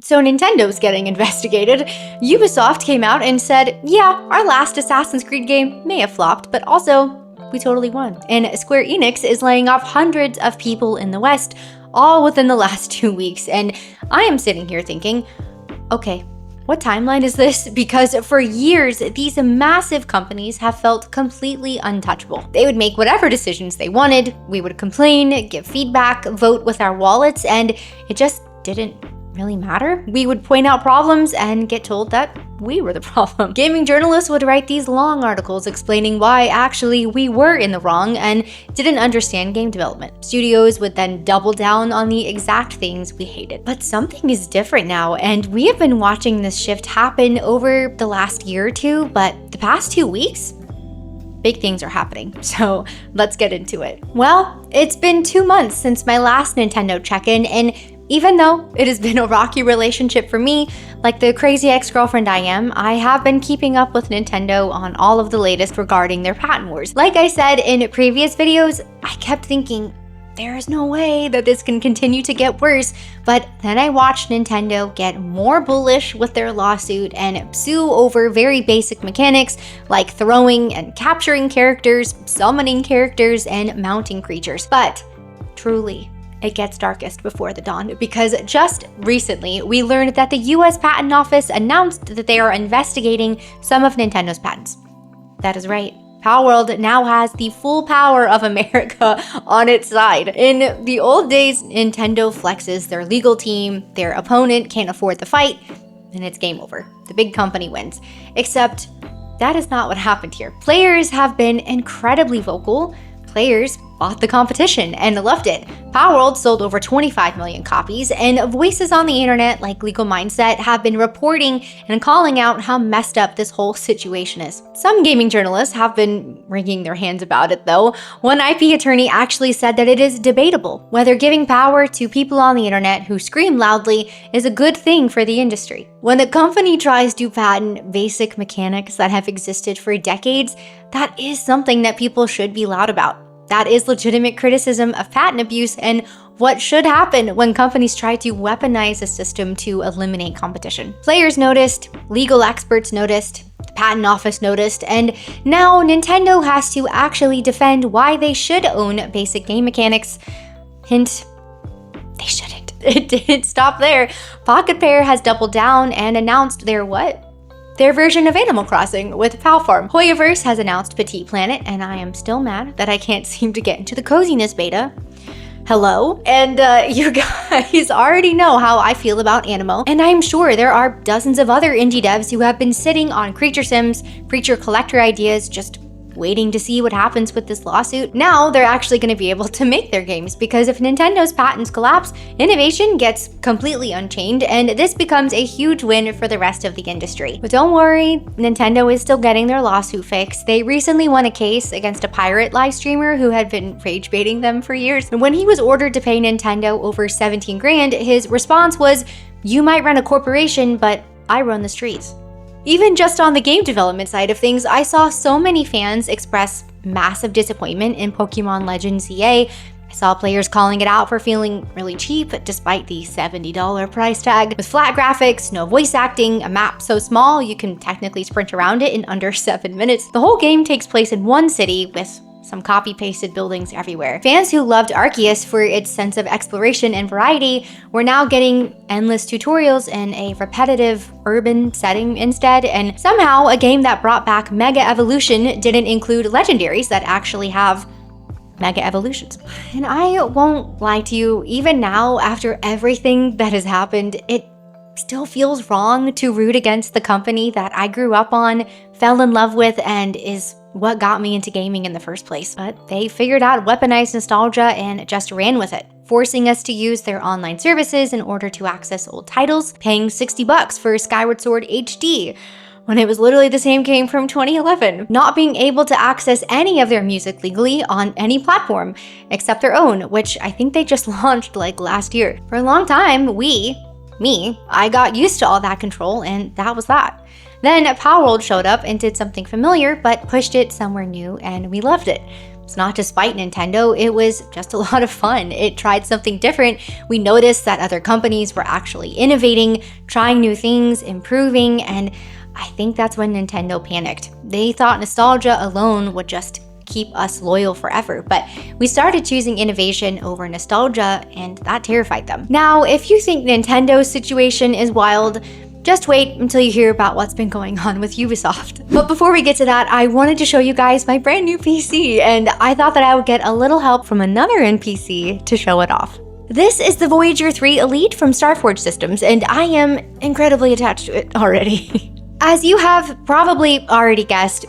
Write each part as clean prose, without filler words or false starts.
So Nintendo's getting investigated. Ubisoft came out and said, yeah, our last Assassin's Creed game may have flopped, but also, we totally won. And Square Enix is laying off hundreds of people in the West, all within the last 2 weeks. And I am sitting here thinking, okay, what timeline is this? Because for years, these massive companies have felt completely untouchable. They would make whatever decisions they wanted, we would complain, give feedback, vote with our wallets, and it just didn't really matter. We would point out problems and get told that we were the problem. Gaming journalists would write these long articles explaining why actually we were in the wrong and didn't understand game development. Studios would then double down on the exact things we hated. But something is different now, and we have been watching this shift happen over the last year or two, but the past 2 weeks, big things are happening, so let's get into it. Well, it's been 2 months since my last Nintendo check-in, and even though it has been a rocky relationship for me, like the crazy ex-girlfriend I am, I have been keeping up with Nintendo on all of the latest regarding their patent wars. Like I said in previous videos, I kept thinking, there is no way that this can continue to get worse, but then I watched Nintendo get more bullish with their lawsuit and sue over very basic mechanics like throwing and capturing characters, summoning characters, and mounting creatures. But truly, it gets darkest before the dawn, because just recently we learned that the US Patent Office announced that they are investigating some of Nintendo's patents. That is right. Palworld now has the full power of America on its side. In the old days, Nintendo flexes their legal team, their opponent can't afford the fight, and it's game over. The big company wins. Except that is not what happened here. Players have been incredibly vocal. Players bought the competition and loved it. Palworld sold over 25 million copies, and voices on the internet like Legal Mindset have been reporting and calling out how messed up this whole situation is. Some gaming journalists have been wringing their hands about it though. One IP attorney actually said that it is debatable whether giving power to people on the internet who scream loudly is a good thing for the industry. When a company tries to patent basic mechanics that have existed for decades, that is something that people should be loud about. That is legitimate criticism of patent abuse and what should happen when companies try to weaponize a system to eliminate competition. Players noticed, legal experts noticed, the patent office noticed, and now Nintendo has to actually defend why they should own basic game mechanics. Hint, they shouldn't. It didn't stop there. Pocket Pair has doubled down and announced their what? Their version of Animal Crossing with Pal Farm. Hoyoverse has announced Petit Planet, and I am still mad that I can't seem to get into the coziness beta. Hello? And you guys already know how I feel about Animo, and I'm sure there are dozens of other indie devs who have been sitting on creature sims, creature collector ideas, just waiting to see what happens with this lawsuit. Now they're actually going to be able to make their games, because if Nintendo's patents collapse, innovation gets completely unchained, and this becomes a huge win for the rest of the industry. But don't worry, Nintendo is still getting their lawsuit fixed. They recently won a case against a pirate live streamer who had been rage baiting them for years. And when he was ordered to pay Nintendo over 17 grand, his response was, "You might run a corporation, but I run the streets." Even just on the game development side of things, I saw so many fans express massive disappointment in Pokemon Legends EA. I saw players calling it out for feeling really cheap despite the $70 price tag. With flat graphics, no voice acting, a map so small you can technically sprint around it in under 7 minutes. The whole game takes place in one city with some copy-pasted buildings everywhere. Fans who loved Arceus for its sense of exploration and variety were now getting endless tutorials in a repetitive urban setting instead, and somehow a game that brought back Mega Evolution didn't include legendaries that actually have Mega Evolutions. And I won't lie to you, even now, after everything that has happened, it still feels wrong to root against the company that I grew up on, fell in love with, and is what got me into gaming in the first place. But they figured out weaponized nostalgia and just ran with it, forcing us to use their online services in order to access old titles, paying $60 for Skyward Sword HD, when it was literally the same game from 2011. Not being able to access any of their music legally on any platform, except their own, which I think they just launched like last year. For a long time, I got used to all that control, and that was that. Then Palworld showed up and did something familiar, but pushed it somewhere new, and we loved it. It's not to spite Nintendo, it was just a lot of fun. It tried something different. We noticed that other companies were actually innovating, trying new things, improving, and I think that's when Nintendo panicked. They thought nostalgia alone would just keep us loyal forever, but we started choosing innovation over nostalgia, and that terrified them. Now, if you think Nintendo's situation is wild, just wait until you hear about what's been going on with Ubisoft. But before we get to that, I wanted to show you guys my brand new PC, and I thought that I would get a little help from another NPC to show it off. This is the Voyager 3 Elite from Starforge Systems, and I am incredibly attached to it already. As you have probably already guessed,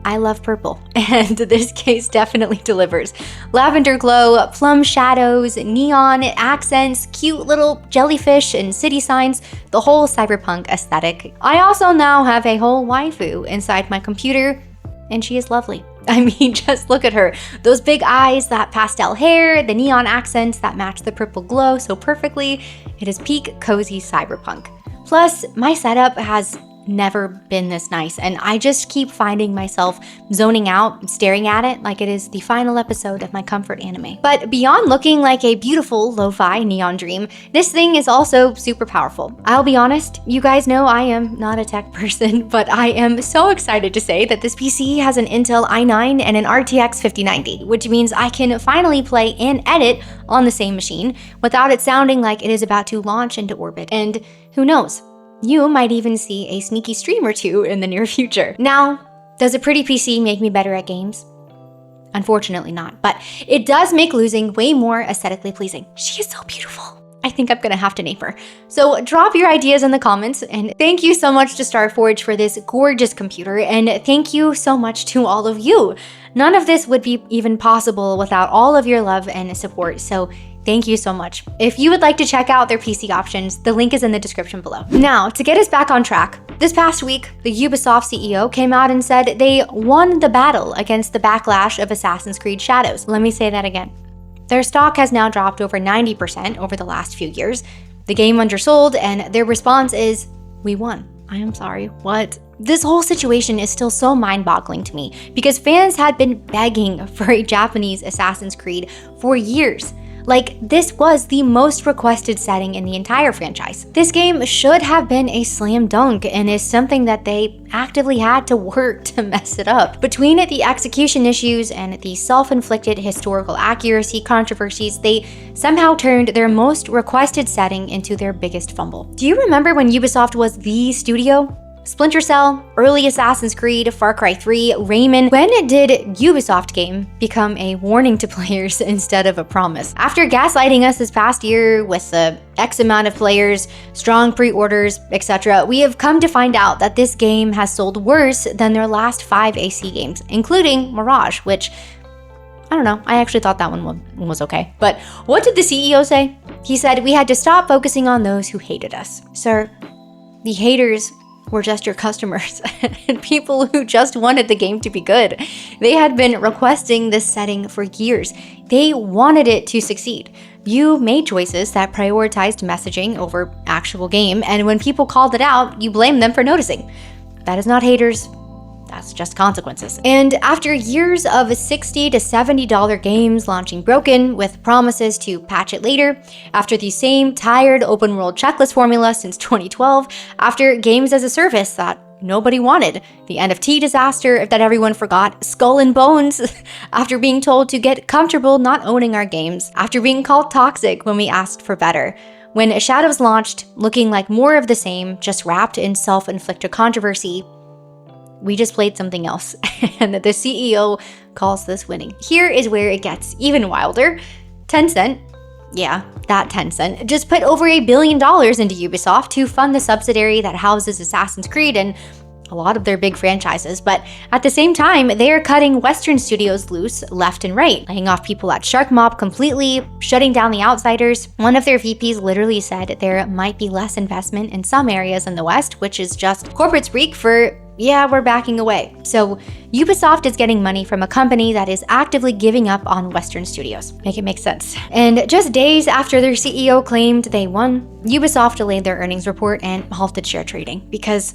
I love purple, and this case definitely delivers. Lavender glow, plum shadows, neon accents, cute little jellyfish and city signs, the whole cyberpunk aesthetic. I also now have a whole waifu inside my computer, and she is lovely. I mean, just look at her. Those big eyes, that pastel hair, the neon accents that match the purple glow so perfectly. It is peak cozy cyberpunk. Plus, my setup has never been this nice, and I just keep finding myself zoning out, staring at it like it is the final episode of my comfort anime. But beyond looking like a beautiful lo-fi neon dream, this thing is also super powerful. I'll be honest, you guys know I am not a tech person, but I am so excited to say that this PC has an Intel i9 and an RTX 5090, which means I can finally play and edit on the same machine without it sounding like it is about to launch into orbit. And who knows? You might even see a sneaky stream or two in the near future. Now, does a pretty PC make me better at games? Unfortunately not, but it does make losing way more aesthetically pleasing. She is so beautiful. I think I'm gonna have to name her. So drop your ideas in the comments, and thank you so much to Starforge for this gorgeous computer, and thank you so much to all of you. None of this would be even possible without all of your love and support, so thank you so much. If you would like to check out their PC options, the link is in the description below. Now, to get us back on track, this past week, the Ubisoft CEO came out and said they won the battle against the backlash of Assassin's Creed Shadows. Let me say that again. Their stock has now dropped over 90% over the last few years. The game undersold, and their response is, "We won." I am sorry, what? This whole situation is still so mind-boggling to me because fans had been begging for a Japanese Assassin's Creed for years. Like, this was the most requested setting in the entire franchise. This game should have been a slam dunk and is something that they actively had to work to mess it up. Between the execution issues and the self-inflicted historical accuracy controversies, they somehow turned their most requested setting into their biggest fumble. Do you remember when Ubisoft was the studio? Splinter Cell, early Assassin's Creed, Far Cry 3, Rayman. When did Ubisoft game become a warning to players instead of a promise? After gaslighting us this past year with the X amount of players, strong pre-orders, etc., we have come to find out that this game has sold worse than their last 5 AC games, including Mirage, which, I don't know, I actually thought that one was okay. But what did the CEO say? He said, "We had to stop focusing on those who hated us." Sir, the haters were just your customers and people who just wanted the game to be good. They had been requesting this setting for years. They wanted it to succeed. You made choices that prioritized messaging over actual game, and when people called it out, you blamed them for noticing. That is not haters. That's just consequences. And after years of $60 to $70 games launching broken with promises to patch it later, after the same tired open world checklist formula since 2012, after games as a service that nobody wanted, the NFT disaster that everyone forgot, Skull and Bones, after being told to get comfortable not owning our games, after being called toxic when we asked for better, when Shadows launched looking like more of the same, just wrapped in self-inflicted controversy, we just played something else, and the CEO calls this winning. Here is where it gets even wilder. Tencent, yeah, that Tencent, just put over $1 billion into Ubisoft to fund the subsidiary that houses Assassin's Creed and a lot of their big franchises, but at the same time, they are cutting Western studios loose left and right, laying off people at Shark Mob completely, shutting down the outsiders. One of their VPs literally said there might be less investment in some areas in the West, which is just corporate speak for, yeah, we're backing away. So Ubisoft is getting money from a company that is actively giving up on Western studios. Make it make sense. And just days after their CEO claimed they won, Ubisoft delayed their earnings report and halted share trading because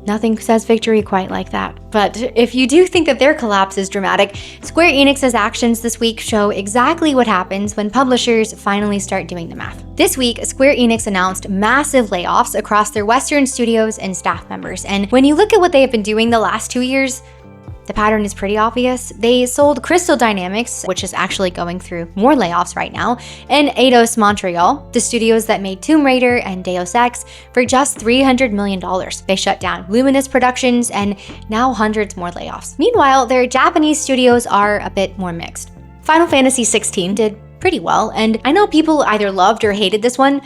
Nothing says victory quite like that. But if you do think that their collapse is dramatic, Square Enix's actions this week show exactly what happens when publishers finally start doing the math. This week, Square Enix announced massive layoffs across their Western studios and staff members. And when you look at what they have been doing the last 2 years, the pattern is pretty obvious. They sold Crystal Dynamics, which is actually going through more layoffs right now, and Eidos Montreal, the studios that made Tomb Raider and Deus Ex, for just $300 million. They shut down Luminous Productions, and now hundreds more layoffs. Meanwhile, their Japanese studios are a bit more mixed. Final Fantasy XVI did pretty well, and I know people either loved or hated this one.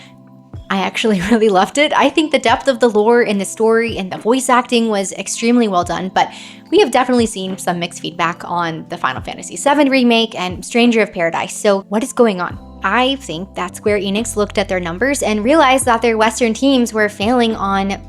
I actually really loved it. I think the depth of the lore and the story and the voice acting was extremely well done, but we have definitely seen some mixed feedback on the Final Fantasy VII remake and Stranger of Paradise. So what is going on? I think that Square Enix looked at their numbers and realized that their Western teams were failing on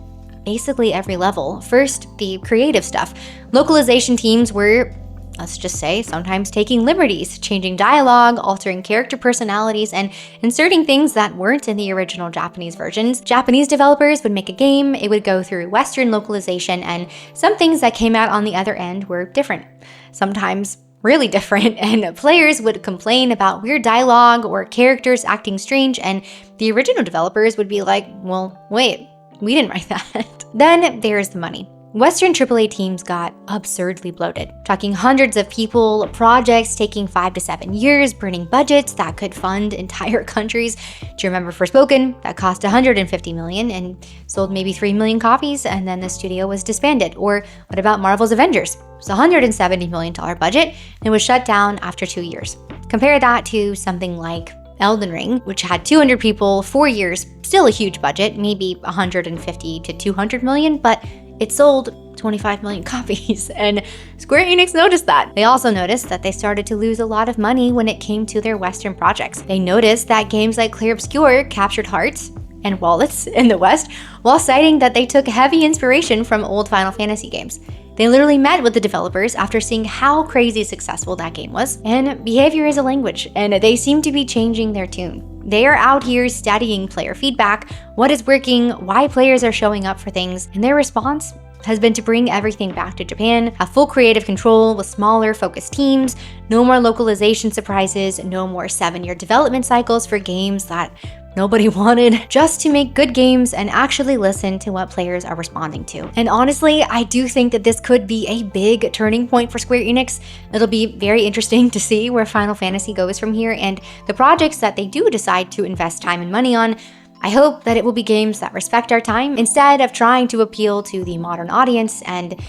basically every level. First, the creative stuff. Localization teams were, let's just say, sometimes taking liberties, changing dialogue, altering character personalities, and inserting things that weren't in the original Japanese versions. Japanese developers would make a game, it would go through Western localization, and some things that came out on the other end were different. Sometimes really different, and players would complain about weird dialogue or characters acting strange, and the original developers would be like, well, wait, we didn't write that. Then there's the money. Western AAA teams got absurdly bloated, talking hundreds of people, projects taking 5 to 7 years, burning budgets that could fund entire countries. Do you remember Forspoken? That cost $150 million and sold maybe 3 million copies, and then the studio was disbanded. Or what about Marvel's Avengers? It was a $170 million budget and was shut down after 2 years. Compare that to something like Elden Ring, which had 200 people, 4 years, still a huge budget, maybe 150 to 200 million, but it sold 25 million copies, and Square Enix noticed that. They also noticed that they started to lose a lot of money when it came to their Western projects. They noticed that games like Clear Obscure captured hearts and wallets in the West, while citing that they took heavy inspiration from old Final Fantasy games. They literally met with the developers after seeing how crazy successful that game was. And behavior is a language, and they seem to be changing their tune. They are out here studying player feedback, what is working, why players are showing up for things, and their response has been to bring everything back to Japan, have full creative control with smaller, focused teams, no more localization surprises, no more 7-year development cycles for games that nobody wanted, just to make good games and actually listen to what players are responding to. And honestly, I do think that this could be a big turning point for Square Enix. It'll be very interesting to see where Final Fantasy goes from here, and the projects that they do decide to invest time and money on, I hope that it will be games that respect our time instead of trying to appeal to the modern audience and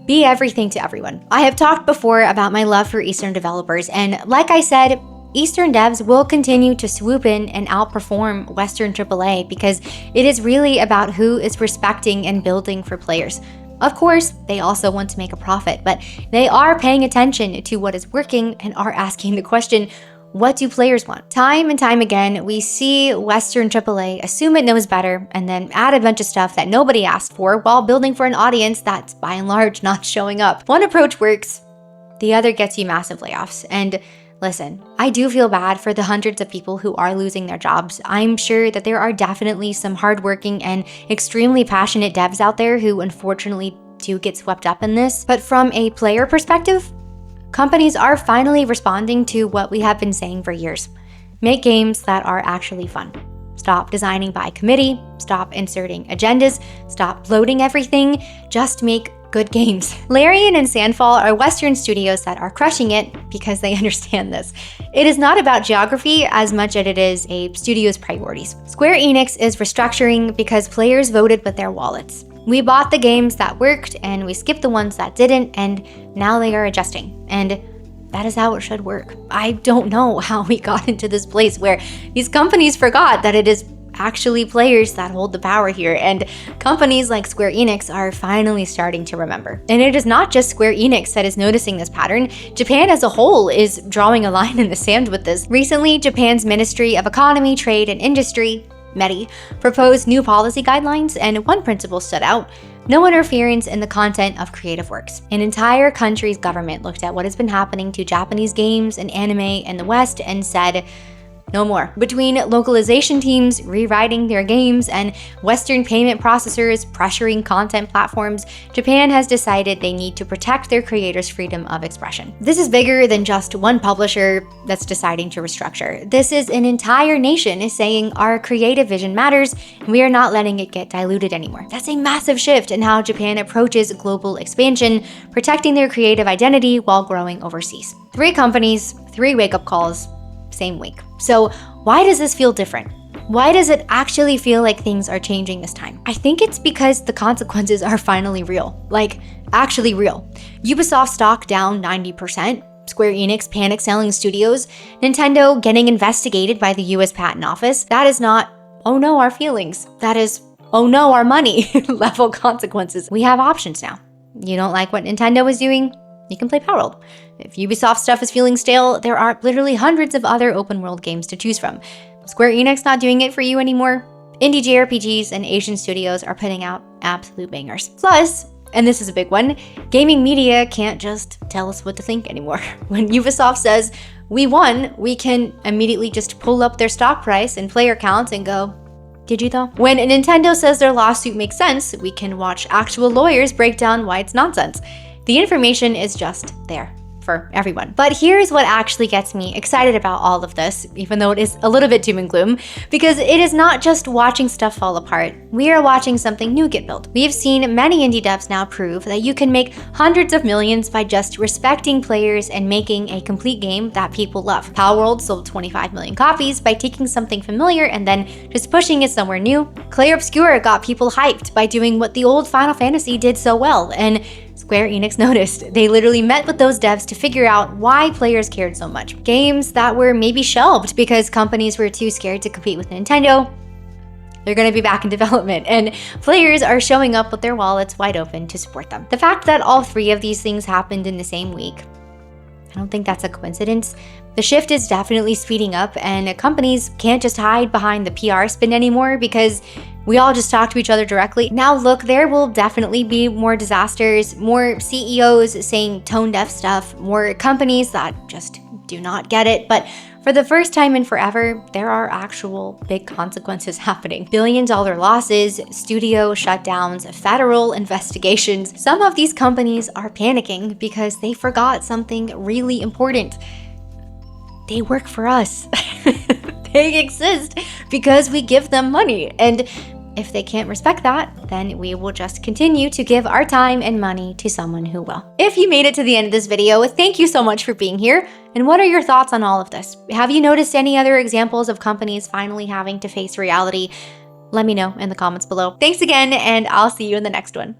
be everything to everyone. I have talked before about my love for Eastern developers, and like I said, Eastern devs will continue to swoop in and outperform Western AAA because it is really about who is respecting and building for players. Of course, they also want to make a profit, but they are paying attention to what is working and are asking the question, what do players want? Time and time again, we see Western AAA assume it knows better and then add a bunch of stuff that nobody asked for while building for an audience that's by and large not showing up. One approach works, the other gets you massive layoffs. And listen, I do feel bad for the hundreds of people who are losing their jobs. I'm sure that there are definitely some hardworking and extremely passionate devs out there who unfortunately do get swept up in this. But from a player perspective, companies are finally responding to what we have been saying for years. Make games that are actually fun. Stop designing by committee, stop inserting agendas, stop bloating everything, just make good games. Larian and Sandfall are Western studios that are crushing it because they understand this. It is not about geography as much as it is a studio's priorities. Square Enix is restructuring because players voted with their wallets. We bought the games that worked and we skipped the ones that didn't, and now they are adjusting. And that is how it should work. I don't know how we got into this place where these companies forgot that it is actually players that hold the power here, and companies like Square Enix are finally starting to remember. And it is not just Square Enix that is noticing this pattern. Japan as a whole is drawing a line in the sand with this. Recently, Japan's Ministry of Economy, Trade and Industry, METI, proposed new policy guidelines, and one principle stood out: no interference in the content of creative works. An entire country's government looked at what has been happening to Japanese games and anime in the West and said, No more. Between localization teams rewriting their games and Western payment processors pressuring content platforms, Japan has decided they need to protect their creators' freedom of expression. This is bigger than just one publisher that's deciding to restructure. This is an entire nation saying our creative vision matters and we are not letting it get diluted anymore. That's a massive shift in how Japan approaches global expansion, protecting their creative identity while growing overseas. 3 companies, 3 wake-up calls, same week. So why does this feel different? Why does it actually feel like things are changing this time? I think it's because the consequences are finally real. Like, actually real. Ubisoft stock down 90%, Square Enix panic selling studios, Nintendo getting investigated by the US Patent Office. That is not, oh no, our feelings. That is, oh no, our money level consequences. We have options now. You don't like what Nintendo is doing? You can play Palworld. If Ubisoft stuff is feeling stale, there are literally hundreds of other open world games to choose from. Square Enix not doing it for you anymore? Indie JRPGs and Asian studios are putting out absolute bangers. Plus, and this is a big one, gaming media can't just tell us what to think anymore. When Ubisoft says, we won, we can immediately just pull up their stock price and player counts and go, did you though? When Nintendo says their lawsuit makes sense, we can watch actual lawyers break down why it's nonsense. The information is just there for everyone. But here's what actually gets me excited about all of this, even though it is a little bit doom and gloom, because it is not just watching stuff fall apart. We are watching something new get built. We have seen many indie devs now prove that you can make hundreds of millions by just respecting players and making a complete game that people love. Palworld sold 25 million copies by taking something familiar and then just pushing it somewhere new. Clair Obscur got people hyped by doing what the old Final Fantasy did so well, and Square Enix noticed. They literally met with those devs to figure out why players cared so much. Games that were maybe shelved because companies were too scared to compete with Nintendo, they're gonna be back in development, and players are showing up with their wallets wide open to support them. The fact that all 3 of these things happened in the same week, I don't think that's a coincidence. The shift is definitely speeding up, and companies can't just hide behind the PR spin anymore because we all just talk to each other directly. Now look, there will definitely be more disasters, more CEOs saying tone-deaf stuff, more companies that just do not get it, but for the first time in forever, there are actual big consequences happening. Billion-dollar losses, studio shutdowns, federal investigations. Some of these companies are panicking because they forgot something really important. They work for us. They exist because we give them money. And if they can't respect that, then we will just continue to give our time and money to someone who will. If you made it to the end of this video, thank you so much for being here. And what are your thoughts on all of this? Have you noticed any other examples of companies finally having to face reality? Let me know in the comments below. Thanks again, and I'll see you in the next one.